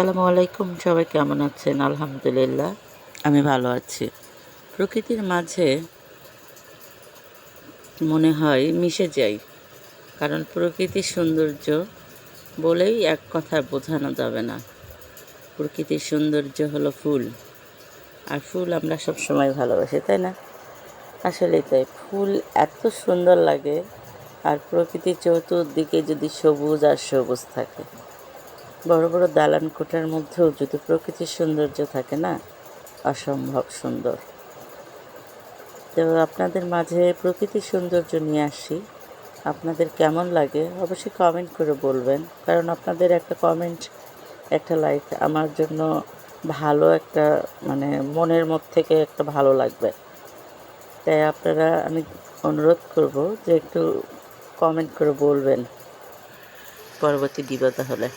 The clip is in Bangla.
আসসালামু আলাইকুম, সবাই কেমন আছেন? আলহামদুলিল্লাহ আমি ভালো আছি। প্রকৃতির মাঝে মনে হয় মিশে যাই, কারণ প্রকৃতির সৌন্দর্য বলেই এক কথায় বোঝানো যাবে না। প্রকৃতির সৌন্দর্য হলো ফুল, আর ফুল আমরা সব সময় ভালোবাসি, তাই না? আসলেই তাই, ফুল এত সুন্দর লাগে। আর প্রকৃতির চতুর্দিকে যদি সবুজ আর সবুজ থাকে, বড় বড় দালান কোঠার মধ্যেও যদি প্রকৃতির সৌন্দর্য থাকে না, অসম্ভব সুন্দর। তো আপনাদের মাঝে প্রকৃতির সৌন্দর্য নিয়ে আসি। আপনাদের কেমন লাগে অবশ্যই কমেন্ট করে বলবেন, কারণ আপনাদের একটা কমেন্ট, একটা লাইক আমার জন্য ভালো একটা, মানে মনের মধ্যে থেকে একটা ভালো লাগবে। তাই আপনারা, আমি অনুরোধ করব যে একটু কমেন্ট করে বলবেন পরবর্তী বিপদ হলে।